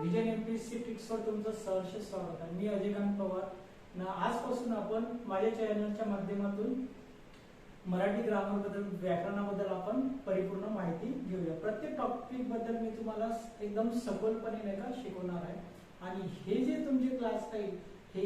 Vision MPSC ट्रिक्सवर तुमचं सहर्ष स्वागत आहे. मी अजयकांत पवार. आजपासून आपण माझ्या चॅनलच्या माध्यमातून मराठी ग्रामर बद्दल, व्याकरणाबद्दल आपण परिपूर्ण माहिती घेऊया. प्रत्येक टॉपिक बद्दल मी तुम्हाला एकदम सखोलपणे नाही का शिकवणार आहे. आणि हे जे तुमचे क्लास राहील हे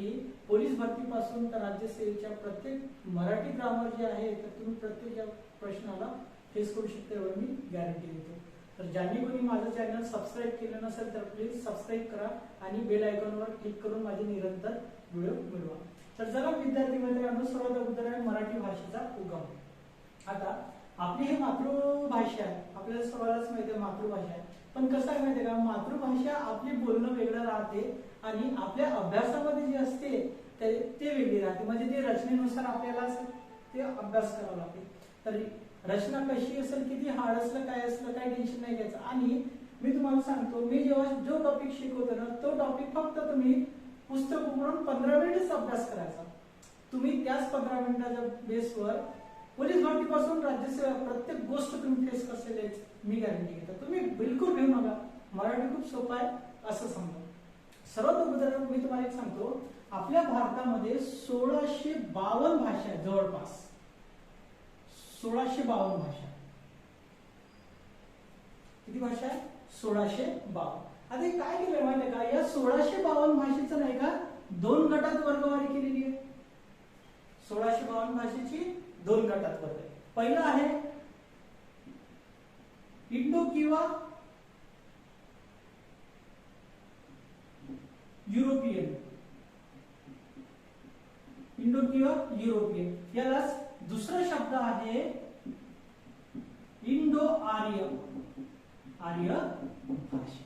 पोलीस भरतीपासून तर राज्यसेवेच्या प्रत्येक मराठी ग्रामर जे आहे तर तुम्ही प्रत्येक प्रश्नाला फेस करू शकता एवढं मी गॅरंटी देतो. तर ज्यांनी कोणी माझं चॅनल सबस्क्राईब केलं नसेल तर प्लीज सबस्क्राईब करा आणि बेल आयकॉनवर क्लिक करून माझे निरंतर व्हिडिओ मिळवा. तर चला विद्यार्थी मित्रांनो, सर्वात अगोदर आहे मराठी भाषेचा उगम. आता आपली ही मातृभाषा आहे, आपल्याला सर्वांनाच माहिती आहे मातृभाषा आहे. पण कसं आहे माहिती आहे का, मातृभाषा आपली बोलणं वेगळं राहते आणि आपल्या अभ्यासामध्ये जे असते ते वेगळी राहते. म्हणजे ते रचनेनुसार आपल्याला ते अभ्यास करावा लागते. तर रचना कशी असेल, किती हार्ड असलं, काय असलं, काही टेन्शन नाही घ्यायचं. आणि मी तुम्हाला सांगतो, मी जेव्हा जो टॉपिक शिकवतो ना तो टॉपिक फक्त तुम्ही पुस्तक उघडून 15 मिनिटच अभ्यास करायचा. तुम्ही त्याच 15 मिनिटाच्या बेसवर पोलीस भरतीपासून राज्यसेवा प्रत्येक गोष्ट तुम्ही फेस करशील मी गॅरंटी घेतो. तुम्ही बिलकुल घेऊ नका, मराठी खूप सोपं आहे असं समजा. सर्वात अगोदर मी तुम्हाला एक सांगतो, आपल्या भारतामध्ये 1652 भाषा आहेत, जवळपास 1652 भाषा. किती भाषा आहे? 1652. आता हे काय केलं माहिती का, या 1652 भाषेचं नाही का दोन गटात वर्गवारी केलेली आहे. 1652 भाषेची दोन गटात वर्ग. पहिला आहे इंडो किंवा युरोपियन. इंडो किंवा युरोपियन यालाच दुसरा शब्द आहे इंडो आर्य. आर्य भाषा.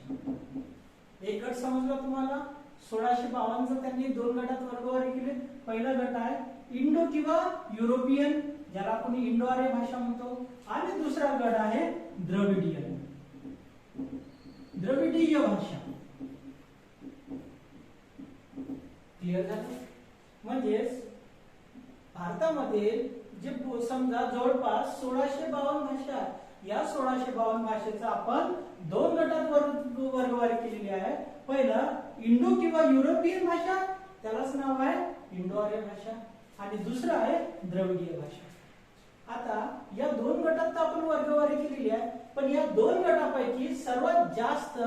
एक गट समजला तुम्हाला. 1652 त्यांनी दोन गटात वर्गवारी केली. पहिला गट आहे इंडो किंवा युरोपियन, ज्याला आपण इंडो आर्य भाषा म्हणतो. आणि दुसरा गट आहे द्रविडियन, द्रविडीय भाषा. क्लिअर झालं? म्हणजेच भारतामध्ये जे समजा जवळपास 1652 भाषा, या 1652 भाषेचा आपण दोन गटात वर्गवारी केलेली आहे. पहिला इंडो किंवा युरोपियन भाषा, त्यालाच नाव आहे इंडो आर्य भाषा. आणि दुसरा आहे द्रविडीय भाषा. आता या दोन गटात आपण वर्गवारी केलेली आहे, पण या दोन गटापैकी सर्वात जास्त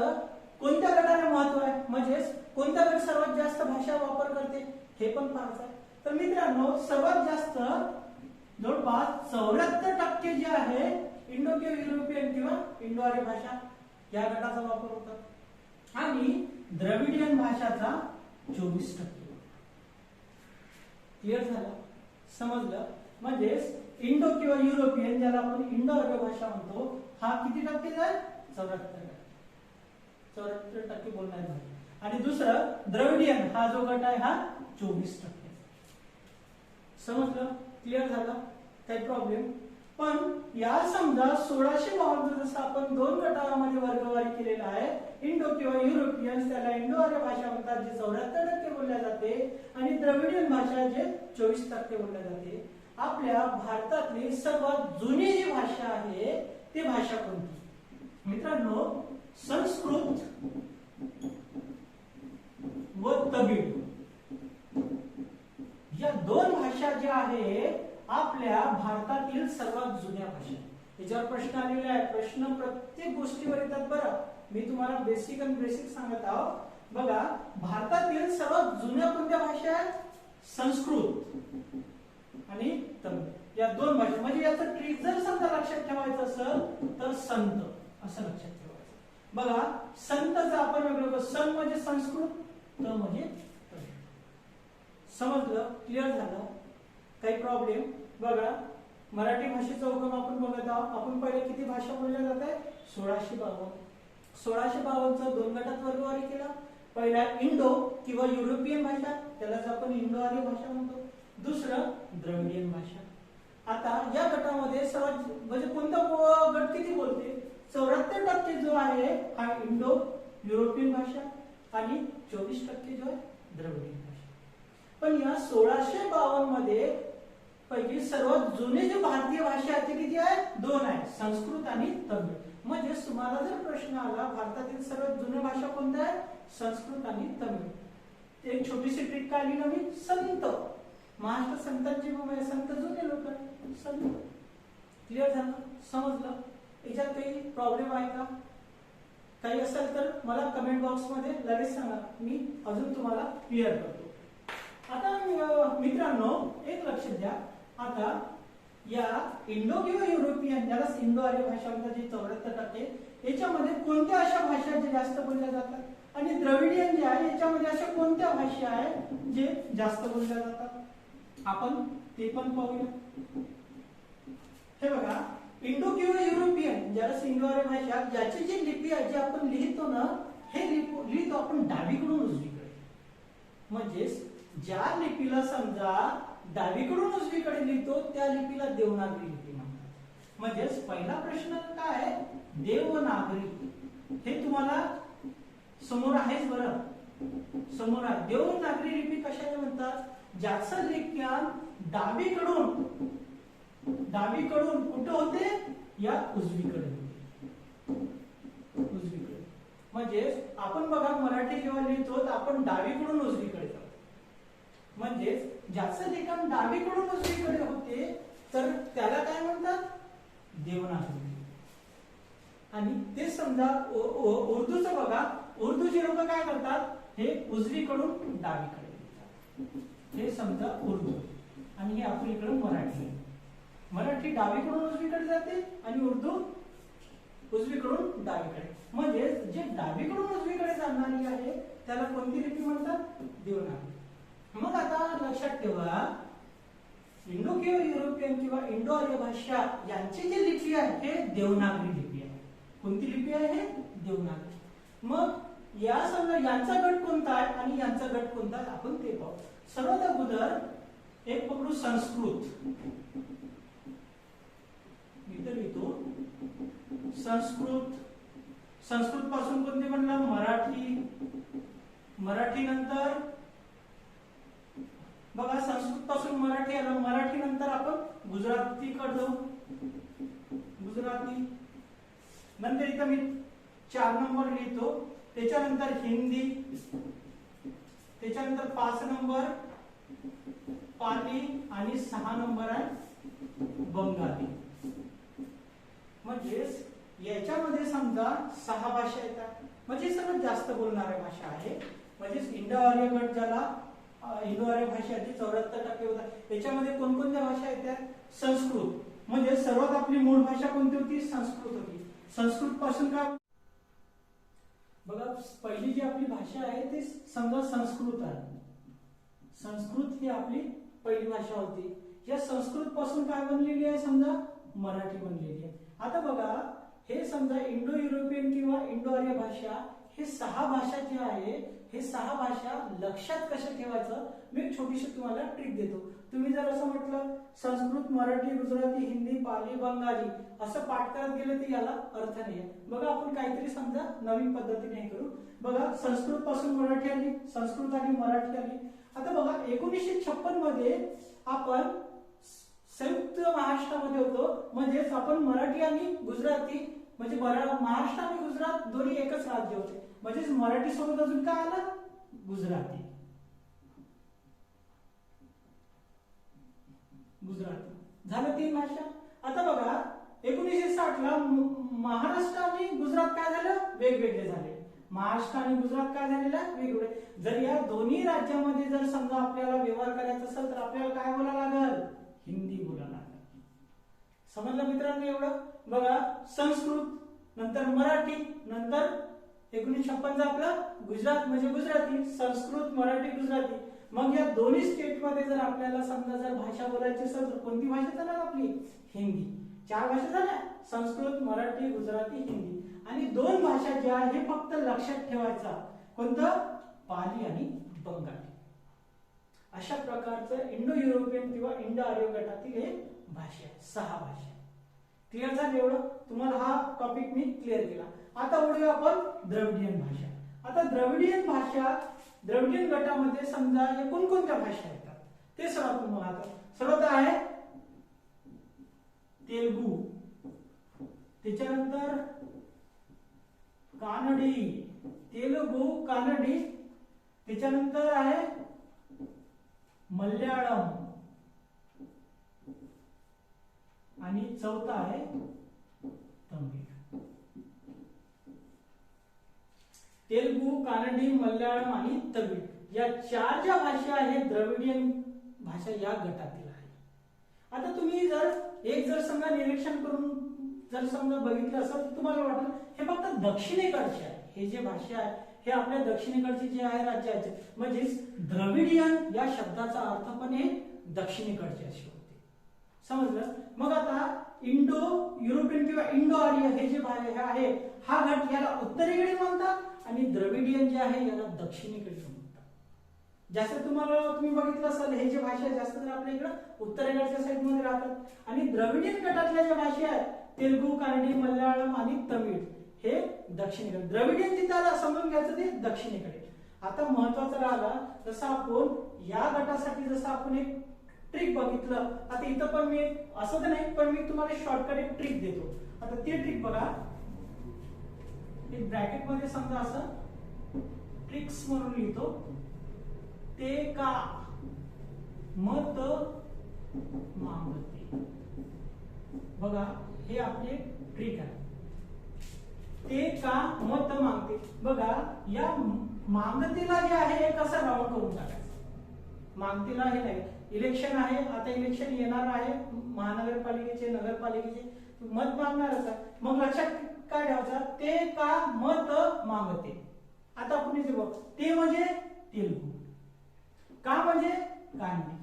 कोणत्या गटाला महत्व आहे, म्हणजेच कोणता गट सर्वात जास्त भाषा वापर करते हे पण पाहायचं आहे. तर मित्रांनो, सर्वात जास्त जवळपास 74% जे आहे इंडो किंवा युरोपियन किंवा इंडो आर्य भाषा या गटाचा वापर होतो. आणि द्रविडियन भाषाचा 24%. क्लिअर झालं? समजलं? म्हणजेच इंडो किंवा युरोपियन, ज्याला आपण इंडो आर्य भाषा म्हणतो, हा किती टक्के आहे? 74% बोलणार आहे. आणि दुसरं द्रविडियन हा जो गट आहे हा 24%. समजलं? क्लिअर झालं? काही प्रॉब्लेम? पण या समजा 1652 जसं आपण दोन गटामध्ये वर्गवारी केलेला आहे, इंडो किंवा युरोपियन त्याला इंडो आर्य भाषा म्हणतात, जे 74% बोलल्या जाते, आणि द्रविडियन भाषा जे 24% बोलल्या जाते. आपल्या भारतातली सर्वात जुनी जी भाषा आहे ती भाषा कोणती? मित्रांनो, संस्कृत व तमिळ या दोन भाषा ज्या आहेत आपल्या भारतातील सर्वात जुन्या भाषा. याच्यावर प्रश्न आलेले आहे. प्रश्न प्रत्येक गोष्टीवर येतात बरं. मी तुम्हाला बेसिक आणि बेसिक सांगत आहोत. बघा, भारतातील सर्वात जुन्या कोणत्या भाषा आहेत? संस्कृत आणि तमिळ या दोन भाषा. म्हणजे याचं ट्रिक जर समजा लक्षात ठेवायचं असेल तर संत असं लक्षात ठेवायचं. बघा, संतचं आपण वेगळं, सन म्हणजे संस्कृत, त म्हणजे तमिळ. समजलं? क्लिअर झालं? काही प्रॉब्लेम? बघा, मराठी भाषेचा उगम आपण बघत आहोत. आपण पहिले किती भाषा बोलल्या जात आहे? 1652. 1652चा दोन गटात वर्गवारी केला. पहिला इंडो किंवा युरोपियन भाषा, त्यालाच आपण इंडो आर्य भाषा म्हणतो. दुसरं द्रविडियन भाषा. आता या गटामध्ये सर्वात म्हणजे कोणता गट किती बोलते? 74% जो आहे हा इंडो युरोपियन भाषा आणि 24% जो आहे द्रविडियन भाषा. पण या 1652 मध्ये पैकी सर्वात जुने जे भारतीय भाषा आहेत ते किती आहे? दोन आहे, संस्कृत आणि तमिळ. म्हणजे तुम्हाला जर प्रश्न आला भारतातील सर्वात जुन्या भाषा कोणत्या आहे, संस्कृत आणि तमिळ. एक छोटीशी ट्रिक काय आली नवीन, संत. महाराष्ट्र संतांची भूमी आहे, संत जुने लोक संत. क्लिअर झालं, समजलं. याच्यात काही प्रॉब्लेम आहे का, काही असेल तर मला कमेंट बॉक्स मध्ये लगेच सांगा, मी अजून तुम्हाला क्लिअर करतो. आता मित्रांनो एक लक्षात द्या, आता या इंडो किंवा युरोपियन, ज्याला इंडो आर्य भाषा म्हणतात, जी 74% याच्यामध्ये कोणत्या अशा भाषा जे जास्त बोलल्या जातात, आणि द्रविडियन जे आहे याच्यामध्ये अशा कोणत्या भाषा आहेत जे जास्त बोलल्या जातात, आपण ते पण पाहूया. हे बघा, इंडो किंवा युरोपियन, ज्याला इंडो आर्य भाषा, ज्याची जी लिपी आहे जी आपण लिहितो ना, हे लिहितो आपण डावीकडून उजवीकडे. म्हणजे ज्या लिपीला समजा डावीकडून उजवीकडे लिहितो त्या लिपीला देवनागरी लिपी म्हणतात. म्हणजे पहिला प्रश्न काय आहे, देवनागरी. हे तुम्हाला समोर आहेच, बरं समोर आहे. देवनागरी लिपी कशाला म्हणतात, ज्याचं लिखाण डावीकडून कुठं होते, या उजवीकडे होते, उजवीकडे. म्हणजे आपण बघा मराठी जेव्हा लिहितो तर आपण डावीकडून उजवीकडे जातो. म्हणजे ज्याचं लिखाण डावीकडून उजवीकडे होते तर त्याला काय म्हणतात, देवनागरी. आणि ते समजा उर्दूचं बघा, उर्दूचे लोक काय करतात, हे उजवीकडून डावीकडे लिहितात. हे समजा उर्दू, आणि हे आपल्याकडे मराठी. मराठी डावीकडून उजवीकडे जाते आणि उर्दू उजवीकडून डावीकडे. म्हणजे जे डावीकडून उजवीकडे जाणारी आहे त्याला कोणती लिपी म्हणतात, देवनागरी. मग आता लक्षात ठेवा, इंडो किंवा युरोपियन किंवा इंडो आर्य भाषा यांची जी लिपी आहे हे देवनागरी लिपी आहे. कोणती लिपी आहे, हे देवनागरी. मग या समजा यांचा गट कोणता आहे आणि यांचा गट कोणता आहे आपण ते पाहू. सर्वात अगोदर एक पकडू संस्कृत. मी तर लिहितो संस्कृत. संस्कृत पासून कोणते म्हणलं, मराठी. मराठी नंतर बघा, संस्कृत पासून मराठी आलं, मराठी नंतर आपण गुजराती कडे जाऊ, गुजराती. नंतर इथं मी 4 नंबर लिहितो, त्याच्यानंतर हिंदी, त्याच्यानंतर 5 नंबर पाली, आणि 6 नंबर आहे बंगाली. म्हणजे याच्यामध्ये समजा 6 भाषा येतात. म्हणजे सर्वात जास्त बोलणाऱ्या भाषा आहे. म्हणजे इंडो आर्य गट ज्याला इंडो आर्य भाषाची 74% होता, याच्यामध्ये कोणकोणत्या भाषा येतात, संस्कृत. म्हणजे सर्वात आपली मूळ भाषा कोणती होती, संस्कृत होती. संस्कृत पासून काय बघा, पहिली जी आपली भाषा आहे ती समजा संस्कृत आहे. संस्कृत ही आपली पहिली भाषा होती. या संस्कृत पासून काय बनलेली आहे, समजा मराठी बनलेली आहे. आता बघा, हे समजा इंडो युरोपियन किंवा इंडो आर्य भाषा, हे 6 भाषा जे आहे, हे 6 भाषा लक्षात कशा ठेवायचं, मी एक छोटीशी तुम्हाला ट्रिक देतो. तुम्ही जर असं म्हटलं संस्कृत, मराठी, गुजराती, हिंदी, पाली, बंगाली असं पाठ करत गेलं तर याला अर्थ नाही आहे. बघा, आपण काहीतरी समजा नवीन पद्धतीने हे करू. बघा, संस्कृत पासून मराठी आली, संस्कृत आणि मराठी आली. आता बघा, 1956 मध्ये आपण संयुक्त महाराष्ट्रामध्ये होतो. म्हणजेच आपण मराठी आणि गुजराती, म्हणजे महाराष्ट्र आणि गुजरात दोन्ही एकच राज्य होते. म्हणजेच मराठी सोबत अजून काय आलं, गुजराती. गुजराती झालं 3 भाषा. आता बघा, 1960 ला महाराष्ट्र आणि गुजरात काय झालं, वेगवेगळे झाले. महाराष्ट्र आणि गुजरात काय झालेलं, वेगवेगळे. जर या दोन्ही राज्यामध्ये जर समजा आपल्याला व्यवहार करायचा असेल तर आपल्याला काय बोलायला लागेल, हिंदी बोलायला लागेल. समजलं मित्रांनो एवढं. बघा, संस्कृत नंतर मराठी, नंतर 1956 आपलं गुजरात म्हणजे गुजराती. संस्कृत, मराठी, गुजराती. मग या दोन्ही स्टेट मध्ये जर आपल्याला समजा जर भाषा बोलायची असेल तर कोणती भाषा चालणार आपली, हिंदी. 4 भाषा झाल्या, संस्कृत, मराठी, गुजराती, हिंदी. आणि 2 भाषा ज्या हे फक्त लक्षात ठेवायचा, कोणतं, पाली आणि बंगाली. अशा प्रकारचं इंडो युरोपियन किंवा इंडो आर्य गटातील हे भाषा, 6 भाषा. क्लिअर झालं एवढं. तुम्हाला हा टॉपिक मी क्लिअर केला. आता वळूया आपण द्रविडियन भाषा. आता द्रविडियन भाषा, द्रविडियन गटामध्ये समजा हे कोणकोणत्या भाषा येतात ते सर्वात तुम्हाला. सर्वात आहे तेलुगू, त्याच्यानंतर कानडी, तेलुगू कानडी, त्याच्यानंतर आहे मल्याळम आणि चौथा आहे तमिळ. तेलुगू, कानडी, मल्याळम आणि तमिळ या चार ज्या भाषा आहेत द्रविडियन भाषा या गटातील आहे. आता तुम्ही जर समजा निरीक्षण करून जर समजा बघितलं असेल तर तुम्हाला वाटेल हे फक्त दक्षिणेकडचे आहे. हे जे भाषा आहे हे आपल्या दक्षिणेकडचे जे आहे राज्याचे, म्हणजेच द्रविडियन या शब्दाचा अर्थ पण हे दक्षिणेकडचे असे होते. समजलं? मग आता इंडो युरोपियन किंवा इंडो आर्य हे जे आहे हा गट याला उत्तरेकडे म्हणतात आणि द्रविडियन जे आहे याला दक्षिणेकडे म्हणतात. जास्त तुम्ही बघितलं असेल हे जे भाषा आहे जास्त तर आपल्या इकडे उत्तरेकडच्या साईड मध्ये राहतात आणि द्रविडियन गटातल्या ज्या भाषा आहेत तेलुगू, कानडी, मल्याळम आणि तमिळ हे दक्षिणेकडे. द्रविडियन जिथं समजून घ्यायचं ते दक्षिणेकडे. आता महत्वाचं राहिलं जसं आपण या गटासाठी जसं आपण एक ट्रिक बघितलं. आता इथं पण मी असं तर नाही पण मी तुम्हाला शॉर्टकट एक ट्रिक देतो. आता ती ट्रिक बघा, एक ब्रॅकेट मध्ये समजा असं ट्रिक्स म्हणून लिहितो. ते का मत मागते. बघा हे आपली ट्रिक आहे. ते का मत मागते. बघा या मागतेला जे आहे हे कसं राऊंड करून टाकायचं. मागतेला हे नाही, इलेक्शन आहे, आता इलेक्शन येणार आहे महानगरपालिकेचे, नगरपालिकेचे, मत मागणारच आहे. मग लक्षात काय ठेवायचं, ते का मत मागते. आता आपण इथे बघ, ते म्हणजे तेलुगू, का म्हणजे कानडी,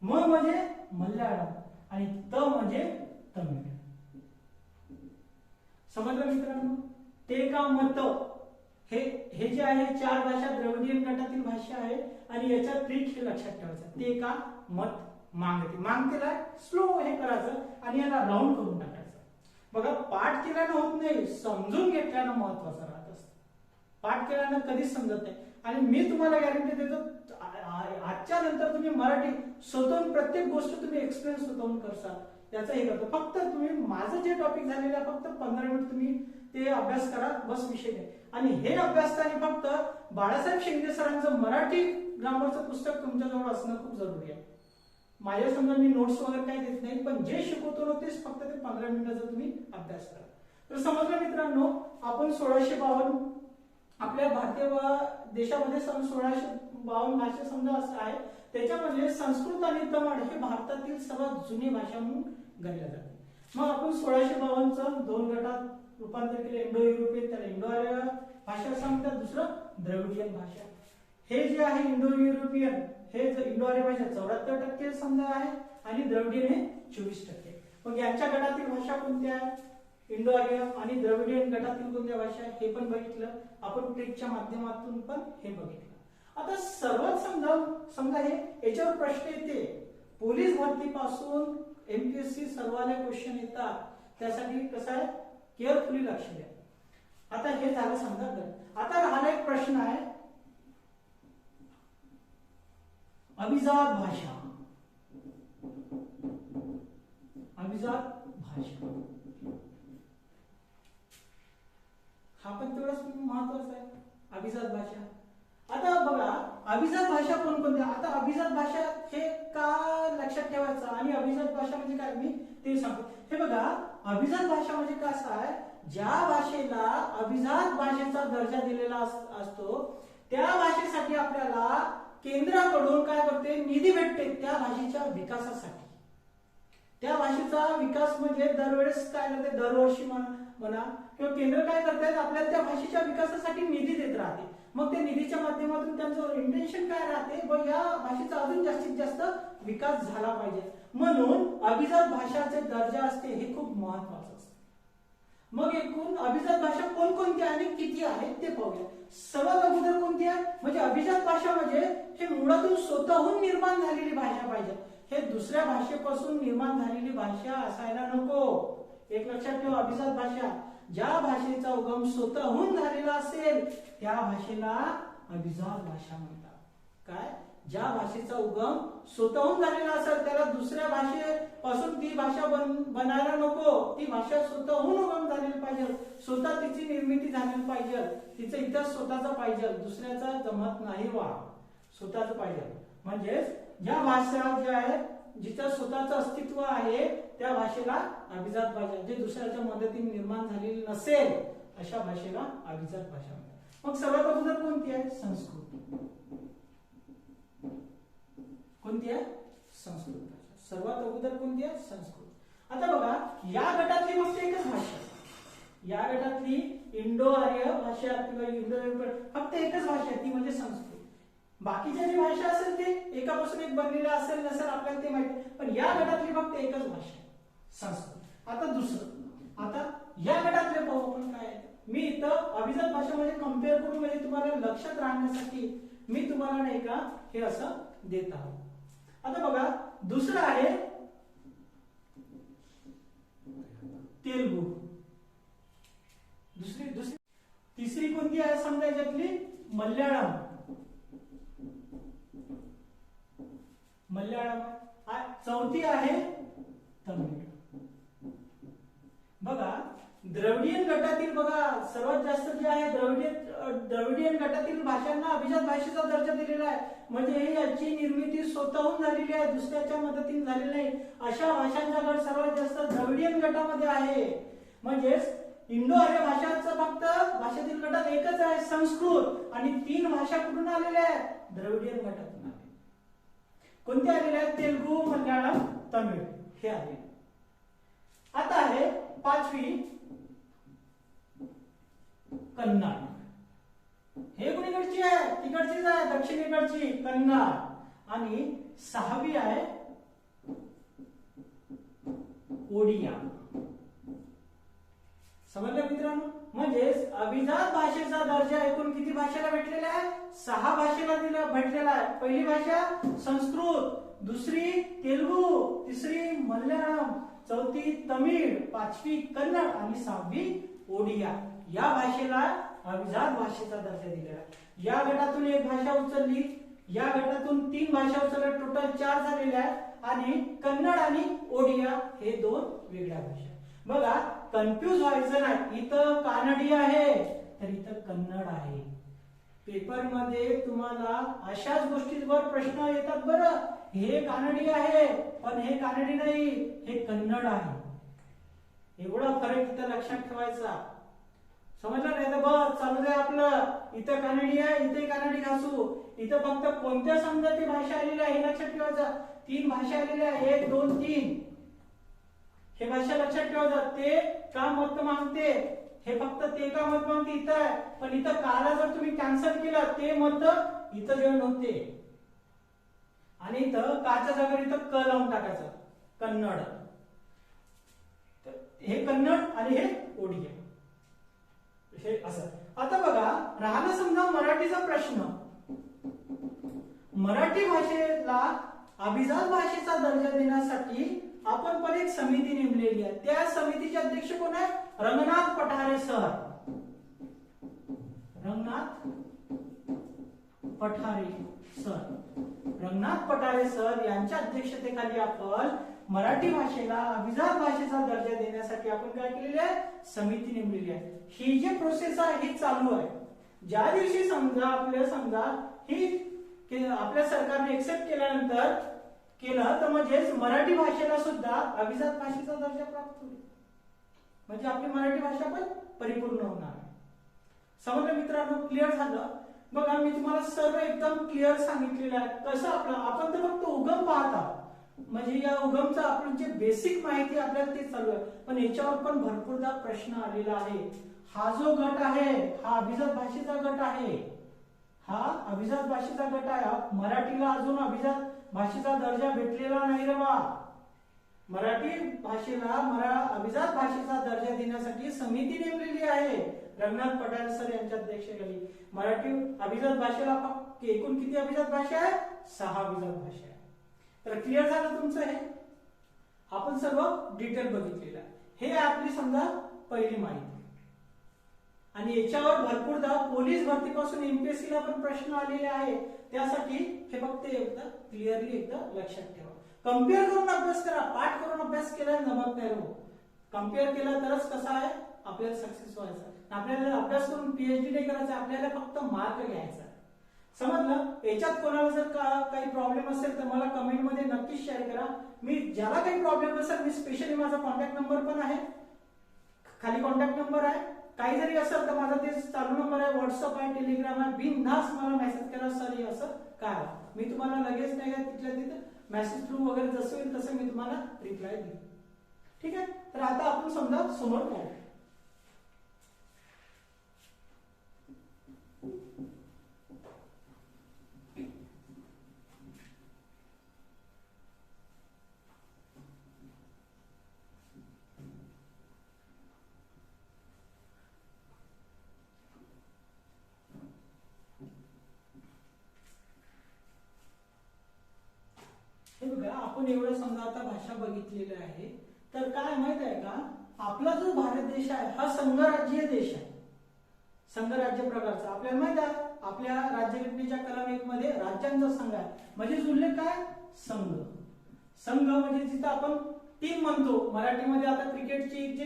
म म्हणजे मल्याळम आणि त म्हणजे तमिळ. समजलं मित्रांनो? ते का मत हे जे आहे चार भाषा द्रविडियन गटातील भाषा आहे आणि याचा ट्रिक हे लक्षात ठेवायचं. ते का मत मागते. मागतेला स्लो हे करायचं आणि याला राऊंड करून टाकायचं. बघा पाठ केल्यानं होत नाही, समजून घेतल्यानं महत्वाचं राहत असतं. पाठ केल्यानं कधीच समजत नाही. आणि मी तुम्हाला गॅरंटी देतो आजच्या नंतर तुम्ही मराठी स्वतःहून प्रत्येक गोष्ट तुम्ही एक्सप्लेन स्वतःहून करसाल याचा हे करतो. फक्त तुम्ही माझं जे टॉपिक झालेलं आहे फक्त 15 मिनिट तुम्ही ते अभ्यास करा, बस विषय नाही. आणि हे अभ्यासताना फक्त बाळासाहेब शिंदे सरांचं मराठी ग्रामरचं पुस्तक तुमच्याजवळ असणं खूप जरुरी आहे. माझ्या समजा मी नोट्स वगैरे काही देत नाही, पण जे शिकवतो ना तेच फक्त ते 15 मिनिटाचा तुम्ही अभ्यास करा. तर समजलं मित्रांनो, आपण 1652 आपल्या भारतीय देशामध्ये 1652 भाषा समजा असं आहे. त्याच्यामध्ये संस्कृत आणि तमिळ हे भारतातील सर्वात जुनी भाषा म्हणून गणल्या जाते. मग आपण 1652 चं दोन गटात रूपांतर केले. इंडो युरोपियन त्याला इंडो आर्य भाषा सांगतात, दुसरं द्रविडियन भाषा. हे जे आहे इंडो युरोपियन हे इंडो आर्य भाषा 74% समजा आहे आणि द्रविडियन हे 24%. मग यांच्या गटातील भाषा कोणत्या आहेत? इंडो आर्य आणि द्रविडियन गटातील कोणत्या भाषा आहे हे पण बघितलं आपण ट्रिकच्या माध्यमातून पण हे बघितलं. आता सर्वात समजा हे याच्यावर प्रश्न येते. पोलीस भरती पासून एमपीएससी सर्वाले क्वेश्चन येतात, त्यासाठी कसं आहे केअरफुली लक्ष द्या. आता हे झालं समजा. आता राहिला एक प्रश्न आहे अभिजात भाषा. अभिजात भाषा हा पण तेवढाच महत्वाचा आहे. अभिजात भाषा. आता बघा अभिजात भाषा कोणकोणत्या. आता अभिजात भाषा हे का लक्षात ठेवायचं आणि अभिजात भाषा म्हणजे काय मी ते सांगतो. हे बघा अभिजात भाषा म्हणजे कसं आहे, ज्या भाषेला अभिजात भाषेचा दर्जा दिलेला असतो त्या भाषेसाठी आपल्याला केंद्राकडून काय करते निधी भेटते त्या भाषेच्या विकासासाठी. त्या भाषेचा विकास म्हणजे दरवेळेस काय करते, दरवर्षी म्हणा किंवा केंद्र काय करतात आपल्याला त्या भाषेच्या विकासासाठी निधी देत राहते. मग त्या निधीच्या माध्यमातून त्यांचं इंटेन्शन काय राहते, या भाषेचा अजून जास्तीत जास्त विकास झाला पाहिजे. म्हणून अभिजात भाषाचे दर्जा असते हे खूप महत्वाचं असतं. मग एकूण अभिजात भाषा कोणकोणती आणि किती आहेत ते पाहूया. सर्वात अगोदर कोणती आहे म्हणजे अभिजात भाषा म्हणजे हे मुळातून स्वतःहून निर्माण झालेली भाषा पाहिजे. हे दुसऱ्या भाषेपासून निर्माण झालेली भाषा असायला नको. एक लक्षात ठेवा, अभिजात भाषा ज्या भाषेचा उगम स्वतःहून झालेला असेल त्या भाषेला अभिजात भाषा म्हणतात. काय ज्या भाषेचा उगम स्वतःहून झालेला असेल त्याला दुसऱ्या भाषेपासून ती भाषा बनायला नको, ती भाषा स्वतःहून उगम झालेली पाहिजे, स्वतः तिची निर्मिती झालेली पाहिजे, तिचं इतिहास स्वतःचा पाहिजे, दुसऱ्याचा जमत नाही वा, स्वतःच पाहिजे. म्हणजेच ज्या भाषा ज्या आहेत जिचं स्वतःचं अस्तित्व आहे त्या भाषेला अभिजात भाषा, जे दुसऱ्याच्या मदतीने निर्माण झालेली नसेल अशा भाषेला अभिजात भाषा म्हणतात. मग सर्वात अगोदर कोणती आहे? संस्कृत. कोणती आहे? संस्कृत भाषा. सर्वात अगोदर कोणती आहे? संस्कृत. आता बघा या गटातली फक्त एकच भाषा, या गटातली इंडो आर्य भाषा किंवा इंडो युरोपियन फक्त एकच भाषा आहे ती म्हणजे संस्कृत. बाकीच्या जी भाषा असेल ते एकापासून एक बनलेल्या असेल नसेल आपल्याला ते माहिती, पण या गटातली फक्त एकच भाषा संस्कृत. आता दुसरं, आता या गटातले पाहू आपण काय आहे. मी इथं अभिजात भाषा म्हणजे कम्पेअर करून म्हणजे तुम्हाला लक्षात राहण्यासाठी मी तुम्हाला नाही का हे असं देत आहोत. आता बघा दुसरं आहे तेलुगू. दुसरी तिसरी कोणती आहे समजा याच्यातली? मल्याळम. मल्याळम. चौथी आहे तमिळ. बघा द्रविडियन गटातील बघा सर्वात जास्त जे आहे द्रविडियन गटातील भाषांना अभिजात भाषेचा दर्जा दिलेला आहे. म्हणजे ही याची निर्मिती स्वतःहून झालेली आहे, दुसऱ्याच्या मदतीने झालेली नाही. अशा भाषांचा गट सर्वात जास्त द्रविडियन गटामध्ये आहे. म्हणजेच इंडो आर्य भाषांचा फक्त भाषेतील गटात एकच आहे संस्कृत, आणि 3 भाषा कुठून आलेल्या आहेत? द्रविडियन गटातून आले. कोणत्या आलेल्या आहेत? तेलुगू, मल्याळम, तमिळ हे आहे. आता आहे 5वी कन्नड. हे कुणीकडची आहे? तिकडचीच आहे, दक्षिणेकडची कन्नड. आणि 6वी आहे ओडिया. समजलं मित्रांनो? म्हणजेच अभिजात भाषेचा दर्जा एकूण किती भाषेला भेटलेला आहे? 6 भाषेला भेटलेला आहे. पहिली भाषा संस्कृत, दुसरी तेलुगू, तिसरी मल्याळम, चौथी तमिळ, 5वी कन्नड आणि 6वी ओडिया. या भाषेला अभिजात भाषेचा दर्जा दिलेला आहे. या गटातून एक भाषा उचलली, या गटातून 3 भाषा उचलल्या, टोटल 4 झालेल्या आहेत. आणि कन्नड आणि ओडिया हे 2 वेगळ्या भाषा. बघा कन्फ्यूज व्हायचं नाही, इथं कानडी आहे तर इथं कन्नड आहे. पेपर मध्ये तुम्हाला अशाच गोष्टींवर प्रश्न येतात. बरं हे कानडी आहे पण हे कानडी नाही, हे कन्नड आहे. एवढा फरक इथं लक्षात ठेवायचा. समजलं नाही तर बस चालू दे आपलं, इथं कानडी आहे इथे कानडी घासू. इथं फक्त कोणत्या समजाची भाषा आलेली आहे हे लक्षात ठेवायचं. 3 भाषा आलेल्या आहे, 1 2 3 हे भाषा लक्षात ठेवायचं. ते का मत मागते, हे फक्त ते का मत मागते इथं आहे, पण इथं काला जर तुम्ही कॅन्सल केलं ते मत इथं जेवण होते, आणि इथं काच्या जागेवर इथं क लावून टाकायचं कन्नड. हे कन्नड आणि हे ओडिया हे असं. आता बघा राहिला समजा मराठीचा प्रश्न. मराठी भाषेला अभिजात भाषेचा दर्जा देण्यासाठी आपण पण एक समिती नेमलेली आहे. त्या समितीचे अध्यक्ष कोण आहे? Ranganath Pathare sir. Ranganath Pathare sir. Ranganath Pathare sir यांच्या अध्यक्षतेखाली आपण मराठी भाषेला अभिजात भाषेचा दर्जा देण्यासाठी आपण काय केलेले आहे? समिती नेमलेली आहे. ही जी प्रोसेस आहे ही चालू आहे. ज्या दिवशी समजा ही आपल्या सरकारने एक्सेप्ट केल्यानंतर केलं तर म्हणजेच मराठी भाषेला सुद्धा अभिजात भाषेचा दर्जा प्राप्त होईल. म्हणजे आपली मराठी भाषा पण परिपूर्ण होणार आहे. समजलं मित्रांनो? क्लिअर झालं? बघा मी तुम्हाला सर्व एकदम क्लिअर सांगितलेलं आहे. कसं आपण तर फक्त उगम पाहत आहोत, म्हणजे या उगमचा आपण जे बेसिक माहिती आपल्याला ते चालू आहे, पण याच्यावर पण भरपूरदा प्रश्न आलेला आहे. हा जो गट आहे हा अभिजात भाषेचा गट आहे. हा अभिजात भाषेचा गट आहे. मराठीला अजून अभिजात भाषेचा दर्जा भेटलेला नाही रे बा. मराठी भाषेला अभिजात भाषेचा दर्जा देण्यासाठी समिती नेमलेली आहे रंगनाथ पठारे सर यांच्या अध्यक्षतेखाली. मराठी अभिजात भाषेला एकूण किती अभिजात भाषा आहे? 6 अभिजात भाषा आहे. तर क्लिअर झालं तुमचं? हे आपण सर्व डिटेल बघितलेलं आहे. हे आपली समजा पहिली माहिती. आणि याच्यावर भरपूरदा पोलीस भरतीपासून एमपीएससी ला पण प्रश्न आलेले आहे. त्यासाठी हे फक्त एकदा क्लिअरली एकदा लक्षात ठेवा. कम्पेअर करून अभ्यास करा, पाठ करून अभ्यास केला जमत नाही हो. कम्पेअर केला तरच कसं आहे आपल्याला सक्सेस व्हायचं. आपल्याला अभ्यास करून पीएचडी नाही करायचं, आपल्याला फक्त मार्क घ्यायचा. समजलं? याच्यात कोणाला जर काही प्रॉब्लेम असेल तर मला कमेंट मध्ये नक्कीच शेअर करा. मी ज्याला काही प्रॉब्लेम असेल मी स्पेशली माझा कॉन्टॅक्ट नंबर पण आहे, खाली कॉन्टॅक्ट नंबर आहे. काही जरी असेल तर माझा ते चालू नंबर आहे, व्हॉट्सअप आहे, टेलिग्राम आहे. बिनधास्त मला मेसेज करा, सर असं काय. मी तुम्हाला लगेच नाही का तिथल्या तिथे मेसेज थ्रू वगैरे जसं होईल तसं मी तुम्हाला रिप्लाय देईन. ठीक आहे. तर आता आपण समजा समोर पाहू. हे बघा, आपण एवढं समजा आता भाषा बघितलेली आहे. तर काय माहित आहे का, आपला जो भारत देश आहे हा संघराज्यीय देश आहे. संघराज्य प्रकारचा आपल्याला माहित आहे. आपल्या राज्यघटनेच्या कलम 1 मध्ये राज्यांचा संघ आहे. म्हणजे उल्लेख काय, संघ. संघ म्हणजे जिथं आपण टीम म्हणतो. मराठीमध्ये आता क्रिकेटची जे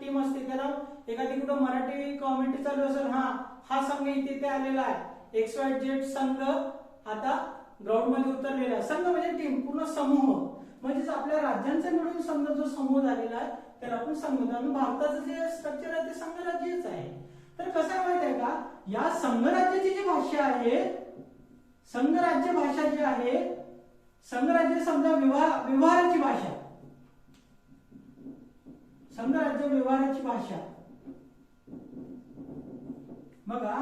टीम असते त्याला एखादी कुठं मराठी कॉमेंट्री चालू असेल, हा संघ इथे आलेला आहे, XYZ संघ आता ग्राउंड मध्ये उतरलेला आहे. संघ म्हणजे टीम, पूर्ण समूह. म्हणजेच आपल्या राज्यांचा मिळून संघ जो समूह झालेला आहे त्याला आपण संघ म्हणतो. आणि भारताचं जे स्ट्रक्चर आहे ते संघराज्यच आहे. तर कसं माहित आहे का, या संघराज्याची जी भाषा आहे, संघराज्य भाषा जी आहे, संघराज्य समजा व्यवहाराची भाषा, संघराज्य व्यवहाराची भाषा. बघा,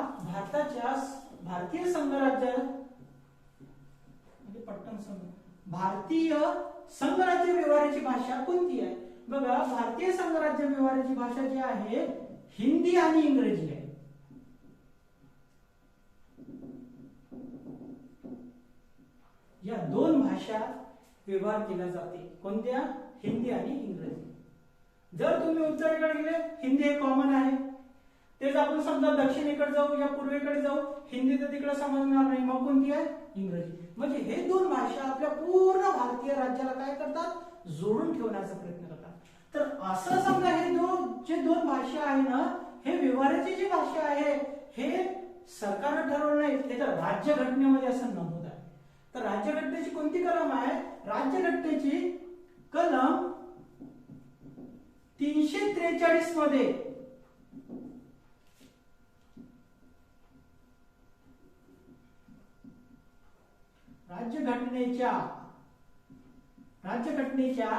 भारतीय संघराज्य पट्टन संघ, भारतीय संघराज्य व्यवहाराची भाषा कोणती आहे? बघा, भारतीय संघराज्य व्यवहाराची भाषा जी आहे हिंदी आणि इंग्रजी आहे. या दोन भाषा व्यवहार केला जाते. कोणत्या? हिंदी आणि इंग्रजी. जर तुम्ही उत्तरेकडे गेले हिंदी हे कॉमन आहे. तेच आपण समजा दक्षिणेकडे जाऊ या पूर्वेकडे जाऊ, हिंदी तर तिकडे समजणार नाही, मग कोणती आहे? इंग्रजी. म्हणजे हे दोन भाषा आपल्या पूर्ण भारतीय राज्याला काय करतात? जोडून ठेवण्याचा प्रयत्न करतात. तर असं समजा हे दोन भाषा आहे ना, हे व्यवहाराची जी भाषा आहे हे सरकारने ठरवलं नाही, हे तर राज्यघटनेमध्ये असं नमूद आहे. तर राज्यघटनेची कोणती कलम आहे? राज्यघटनेची कलम 343 मध्ये राज्यघटनेच्या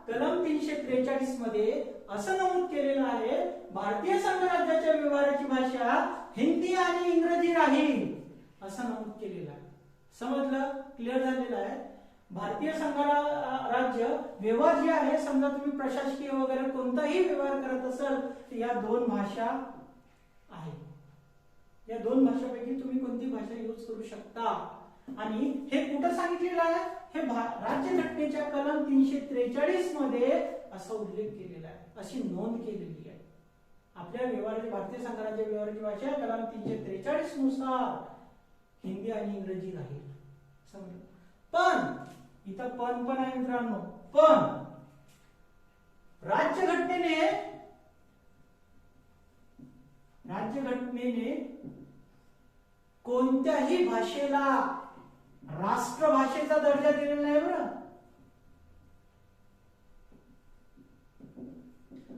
कलम 343 मध्ये असं नमूद केलेलं आहे, भारतीय संघराज्याच्या व्यवहाराची भाषा हिंदी आणि इंग्रजी राहील, असं नमूद केलेलं आहे. समजलं? क्लिअर झालेलं आहे. भारतीय संघराज्य व्यवहार जे आहे, समजा तुम्ही प्रशासकीय वगैरे कोणताही व्यवहार करत असाल तर या दोन भाषा आहेत. या दोन भाषापैकी तुम्ही कोणती भाषा यूज करू शकता. आणि हे कुठं सांगितलेलं आहे? हे राज्यघटनेच्या कलम 343 मध्ये असा उल्लेख केलेला आहे, अशी नोंद केलेली आहे. आपल्या व्यवहाराची भारतीय संघराज्य व्यवहाराची भाषा कलम 343 नुसार हिंदी आणि इंग्रजी राहील. समजलं? पण इथं पण आहे मित्रांनो. पण राज्यघटनेने कोणत्याही भाषेला राष्ट्रभाषेचा दर्जा दिलेला नाही. बरं,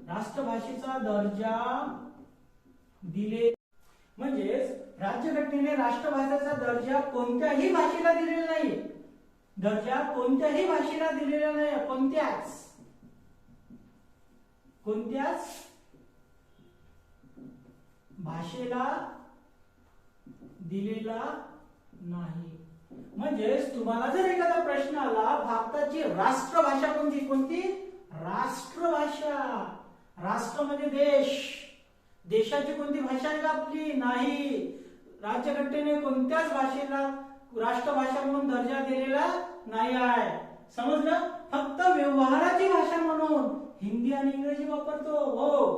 राष्ट्रभाषेचा दर्जा दिले म्हणजेच राज्यघटनेने राष्ट्रभाषेचा दर्जा कोणत्याही भाषेला दिलेला नाही. दर्जा कोणत्याही भाषेला दिलेला नाही. कोणत्याच भाषेला दिलेला नाही. म्हणजेच तुम्हाला जर एखादा प्रश्न आला, भारताची राष्ट्रभाषा कोणती? कोणती? राष्ट्रभाषा. राष्ट्र म्हणजे देश. देशाची कोणती भाषा आहे का आपली? नाही. राज्यघटनेने कोणत्याच भाषेला राष्ट्रभाषा म्हणून दर्जा दिलेला नाही आहे. समजलं? फक्त व्यवहाराची भाषा म्हणून हिंदी आणि इंग्रजी वापरतो. हो,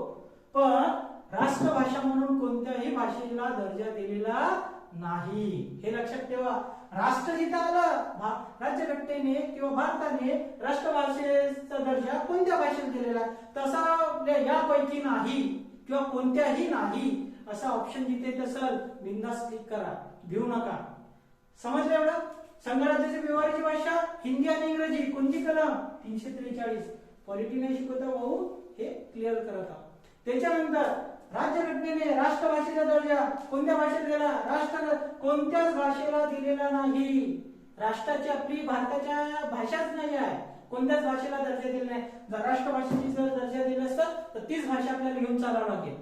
पण राष्ट्रभाषा म्हणून कोणत्याही भाषेला दर्जा दिलेला नाही, हे लक्षात ठेवा. राष्ट्र जिथं आलं राज्यघटनेने किंवा भारताने राष्ट्रभाषेचा दर्जा कोणत्या भाषेला दिलेला आहे, तसा यापैकी नाही किंवा कोणत्याही नाही असा ऑप्शन जिथे असेल बिंदास क्लिक करा, भिवू नका. समजलं एवढं? संघराज्याची व्यवहाराची भाषा हिंदी आणि इंग्रजी. कोणती कलम? 343. पॉलिटी नाही शिकवता भाऊ, हे क्लिअर करत आहोत. त्याच्यानंतर राज्यघटनेने राष्ट्रभाषेचा दर्जा कोणत्या भाषेत दिला? राष्ट्र कोणत्याच भाषेला दिलेला नाही. राष्ट्राची आपली भारताच्या भाषाच नाही आहे, कोणत्याच भाषेला दर्जा दिला नाही. जर राष्ट्रभाषेची जर दर्जा दिला असता तर तीच भाषा आपल्याला घेऊन चालावं लागेल.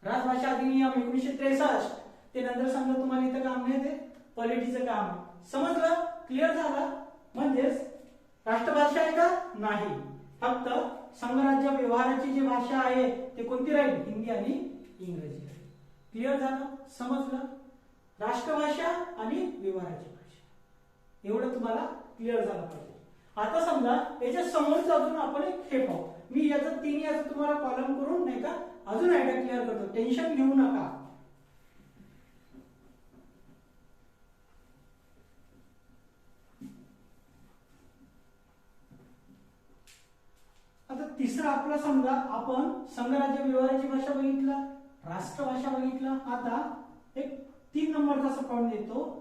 राजभाषा अधिनियम 1963 ते नंतर समजा तुम्हाला इथं काम नाही, ते पॉलिटीचं काम. समजलं? क्लिअर झालं? म्हणजेच राष्ट्रभाषा आहे का? नाही. फक्त संघराज्य व्यवहाराची जी भाषा आहे ती कोणती राहील? हिंदी आणि इंग्रजी. क्लिअर झालं? समजलं? राष्ट्रभाषा आणि व्यवहाराची भाषा एवढं तुम्हाला क्लिअर झालं पाहिजे. आता समजा याच्या समोरच अजून आपण एक हे पाहू. मी याचं तिन्ही याचं तुम्हाला कॉलम करून नाही का अजून आयडिया क्लिअर करतो, टेन्शन घेऊ नका. आता तिसरं आपला समजा आपण संघराज्य व्यवहाराची भाषा बघितला, राष्ट्रभाषा बघितला. आता एक 3 नंबरचा असं पॉइंट देतो,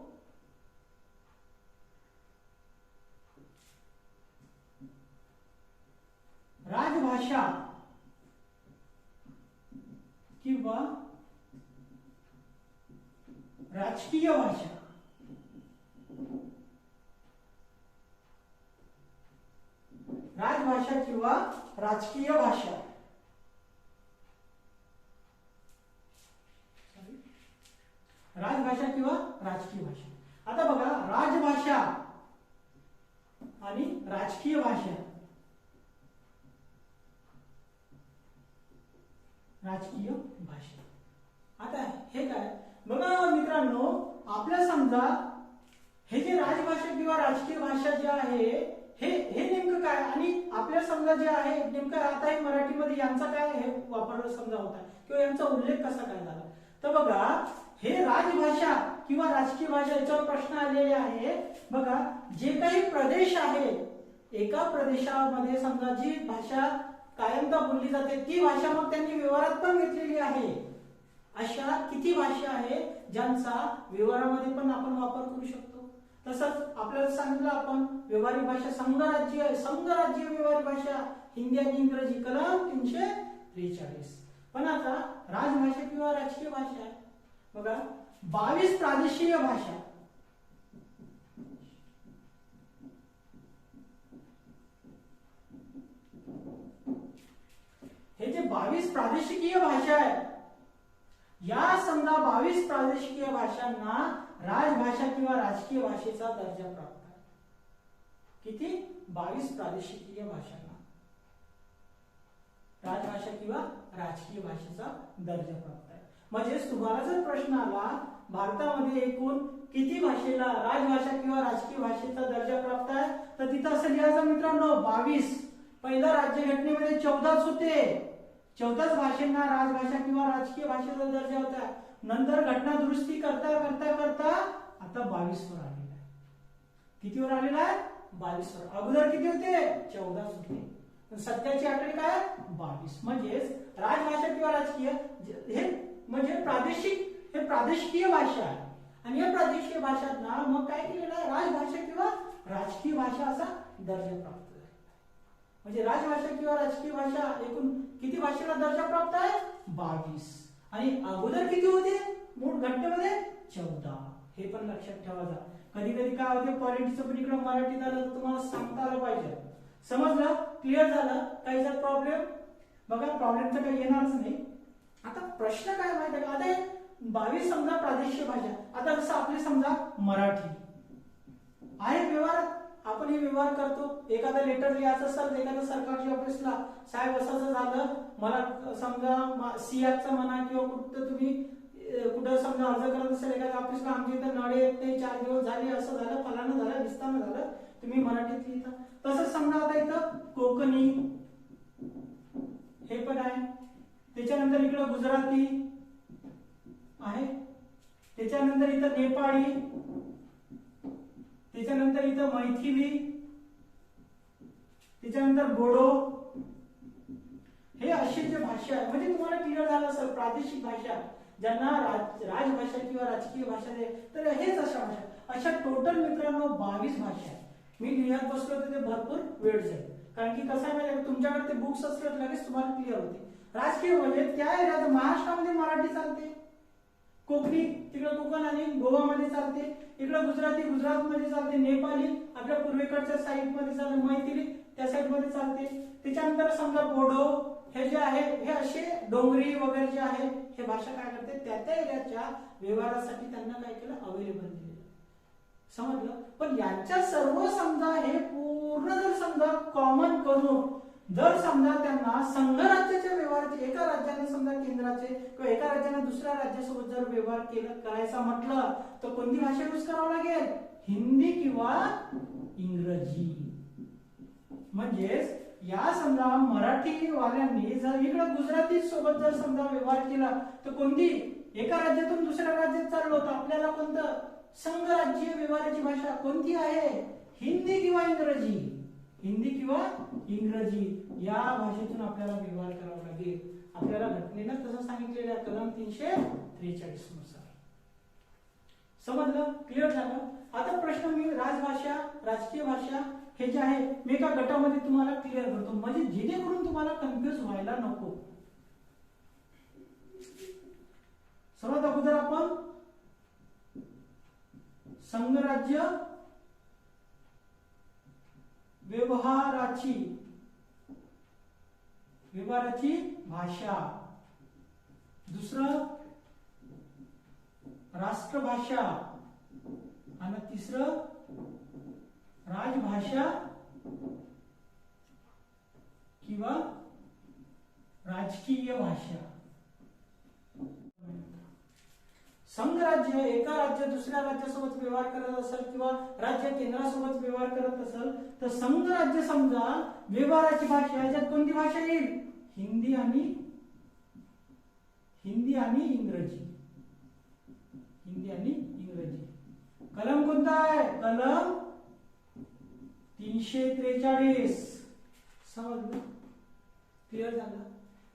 राजभाषा किंवा राजकीय भाषा. राजभाषा किंवा राजकीय भाषा. राजभाषा किंवा राजकीय भाषा. आता बघा, राजभाषा आणि राजकीय भाषा. राजकीय भाषा. आता हे काय बघा मित्रांनो, आपल्या समजा हे जे राजभाषा किंवा राजकीय भाषा जे आहे हे नेमकं काय, आणि आपल्या समजा जे आहे नेमकं आता हे मराठीमध्ये यांचा काय हे वापर समजा होता किंवा यांचा उल्लेख कसा काय झाला. तर बघा, हे राजभाषा किंवा राजकीय भाषा याच्यावर प्रश्न आलेले आहे. बघा, जे काही प्रदेश आहे, एका प्रदेशामध्ये समजा जी भाषा कायमता बोलली जाते ती भाषा मग त्यांनी व्यवहारात पण घेतलेली आहे. अशा किती भाषा आहे ज्यांचा व्यवहारामध्ये पण आपण वापर करू शकतो. तसंच आपल्याला सांगितलं आपण व्यवहारिक भाषा संघराज्य व्यवहारिक भाषा हिंदी आणि इंग्रजी कलम 343. पण आता राजभाषा किंवा राजकीय भाषा आहे बघा, 22 प्रादेशिक भाषा. हे जे 22 प्रादेशिकीय भाषा आहे, या समजा 22 प्रादेशिकीय भाषांना राजभाषा किंवा राजकीय भाषेचा दर्जा प्राप्त आहे. किती? 22 प्रादेशिकीय भाषांना राजभाषा किंवा राजकीय भाषेचा दर्जा प्राप्त आहे. म्हणजे तुम्हाला जर प्रश्न आला भारतामध्ये एकूण किती भाषेला राजभाषा किंवा राजकीय भाषेचा दर्जा प्राप्त आहे, तर तिथं असं लिहायचं मित्रांनो 22. पहिल्या राज्यघटनेमध्ये 14च होते, 14च भाषेंना राजभाषा किंवा राजकीय भाषेचा दर्जा होता. नंतर घटना दुरुस्ती करता करता करता आता 22 वर आलेला आहे. कितीवर आलेला आहे? 22 वर. अगोदर किती होते? 14च होते. सध्याची आकडे काय? 22. म्हणजेच राजभाषा किंवा राजकीय हे म्हणजे हे प्रादेशिकीय भाषा आहे. आणि या प्रादेशिक भाषांना मग काय केलेलं आहे? राजभाषा किंवा राजकीय भाषा असा दर्जा प्राप्त आहे. म्हणजे राजभाषा किंवा राजकीय भाषा एकूण किती भाषेला दर्जा प्राप्त आहे? 22. आणि अगोदर किती होते मूळ घटनेमध्ये? 14. हे पण लक्षात ठेवायचं. कधी कधी काय होते, पॉलिटिक्सचं पण इकडे मराठीत आलं तर तुम्हाला सांगता आलं पाहिजे. समजलं? क्लिअर झालं? काही जर प्रॉब्लेम? बघा, प्रॉब्लेम तर काही येणारच नाही. आता प्रश्न काय माहिती आहे का, आता 22 समजा प्रादेशिक भाषा. आता जसं आपले समजा मराठी आहे व्यवहार, आपण हे व्यवहार करतो. एखादा लेटर लिहायचं असेल एखाद्या सरकारच्या ऑफिसला, साहेब असं झालं, मला समजा सीआरचं म्हणा किंवा कुठं तुम्ही कुठं समजा अर्ज करत असेल एखाद्या ऑफिसला, आमच्या इथं नळे येत नाही, 4 दिवस झाले, असं झालं, फलानं झालं, विस्तानं झालं, तुम्ही मराठीत लिहिता. तसंच समजा आता इथं कोकणी हे पण आहे, त्याच्यानंतर इकडं गुजराती आहे, त्याच्यानंतर इथं नेपाळी, त्याच्यानंतर इथं मैथिली, त्याच्यानंतर बोडो, हे असे जे भाषा आहे म्हणजे तुम्हाला क्लिअर झालं असेल प्रादेशिक भाषा ज्यांना राजभाषा किंवा राजकीय भाषा आहे तर हेच अशा भाषा, अशा टोटल मित्रांनो 22 भाषा आहे. मी लिहित बसलो तर ते भरपूर वेळ जाईल, कारण की कसं आहे माहिती तुमच्याकडे ते बुक्स असले लगेच तुम्हाला क्लिअर होते. राजकीय म्हणजे त्या एरियात महाराष्ट्रामध्ये मराठी चालते, कोकणी तिकडे कोकण आणि गोवामध्ये चालते, इकडे गुजराती गुजरातमध्ये चालते, नेपाळी आपल्या पूर्वेकडच्या साईडमध्ये चालते, मैथिली त्या साईडमध्ये चालते. त्याच्यानंतर समजा बोडो हे जे आहे हे असे डोंगरी वगैरे जे आहे हे भाषा काय करते त्या एरियाच्या व्यवहारासाठी त्यांना काय केलं अवेलेबल दिलेलं. समजलं. पण यांच्या सर्व समजा हे पूर्ण जर समजा कॉमन करून जर समजा त्यांना संघराज्याच्या व्यवहाराचे एका राज्याने समजा केंद्राचे किंवा एका राज्याने दुसऱ्या राज्यासोबत जर व्यवहार करायचा म्हटलं तर कोणती भाषा यूज करावं लागेल, हिंदी किंवा इंग्रजी. म्हणजेच या समजा मराठी वाल्यांनी जर इकडे गुजराती सोबत जर समजा व्यवहार केला तर कोणती एका राज्यातून दुसऱ्या राज्यात चाललो तर आपल्याला कोणतं संघराज्यीय व्यवहाराची भाषा कोणती आहे, हिंदी किंवा इंग्रजी. हिंदी किंवा इंग्रजी या भाषेतून आपल्याला व्यवहार करावा लागेल. आपल्याला घटनेनं तसं सांगितलेलं आहे कलम 343 नुसार. समजलं, क्लिअर झालं. आता प्रश्न मी राजभाषा राजकीय भाषा हे जे आहे मी एका गटामध्ये तुम्हाला क्लिअर करतो म्हणजे जेणेकरून तुम्हाला कन्फ्युज व्हायला नको. सर्वात अगोदर आपण संघराज्य व्यवहाराची भाषा, दुसरं राष्ट्रभाषा आणि तिसरं राजभाषा किंवा राजकीय भाषा. संघराज्य एका राज्य दुसऱ्या राज्यासोबत व्यवहार करत असेल किंवा राज्य केंद्रासोबत व्यवहार करत असेल तर संघराज्य समजा व्यवहाराची भाषा याच्यात कोणती भाषा येईल, हिंदी आणि इंग्रजी. हिंदी आणि इंग्रजी. कलम कोणता आहे, कलम 343. समजलं, क्लिअर झालं.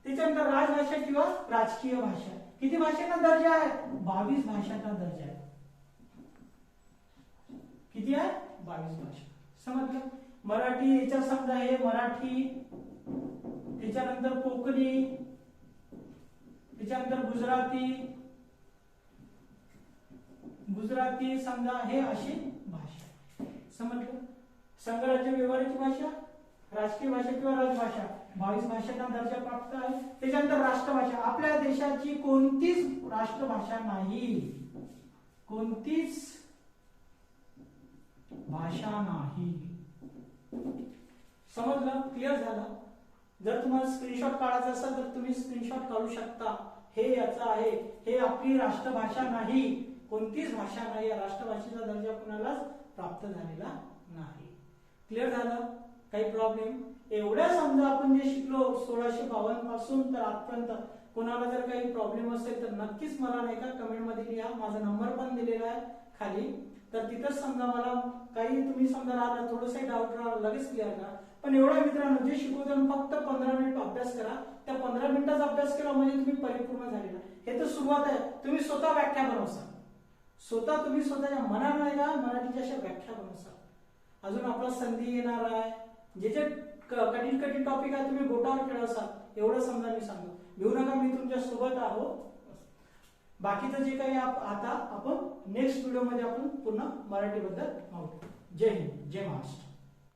त्याच्यानंतर राजभाषा किंवा राजकीय भाषा किती भाषेचा दर्जा आहे, 22 भाषांचा दर्जा आहे. किती आहे, 22 भाषा. समजलं. मराठी याच्यात समजा हे मराठी, त्याच्यानंतर कोकणी, त्याच्यानंतर गुजराती समजा हे अशी भाषा. समजलं. संघराज्य व्यवहाराची भाषा, राजकीय भाषा किंवा राजभाषा 22 भाषांचा दर्जा प्राप्त आहे. त्याच्यानंतर राष्ट्रभाषा आपल्या देशाची कोणतीच राष्ट्रभाषा नाही, कोणतीच भाषा नाही. समजलं, क्लिअर झालं. जर तुम्हाला स्क्रीनशॉट काढायचा असेल तर तुम्ही स्क्रीनशॉट काढू शकता. हे याचं आहे, हे आपली राष्ट्रभाषा नाही, कोणतीच भाषा नाही, या राष्ट्रभाषेचा दर्जा कुणालाच प्राप्त झालेला नाही. क्लिअर झालं, काही प्रॉब्लेम. एवढ्या समजा आपण जे शिकलो 1652 पासून तर आजपर्यंत कोणाला जर काही प्रॉब्लेम असेल तर नक्कीच मला नाही का कमेंट मध्ये लिहा. माझा नंबर पण दिलेला आहे खाली, तर तिथंच समजा मला काही तुम्ही समजा राहिला थोडंसं डाऊट राहिला लगेच क्लिअर करा. पण एवढ्या मित्रांनो जे शिकवताना फक्त 15 मिनिट अभ्यास करा. त्या 15 मिनिटाचा अभ्यास केला म्हणजे तुम्ही परिपूर्ण झालेला. हे तर सुरुवात आहे. तुम्ही स्वतः व्याख्या बनवसा, स्वतः तुम्ही स्वतःच्या मनानं नाही का मराठीच्या अशा व्याख्या बनवसा. अजून आपला संधी येणार आहे, जे जे कठीण टॉपिक आहे तुम्ही बोटावर खेळवसा. एवढं समजा मी सांगतो. भिवू नका, मी तुमच्या सोबत आहो. बाकीचं जे काही आता आपण नेक्स्ट व्हिडिओ मध्ये आपण पुन्हा मराठीबद्दल पाहू. जय हिंद, जय महाराष्ट्र.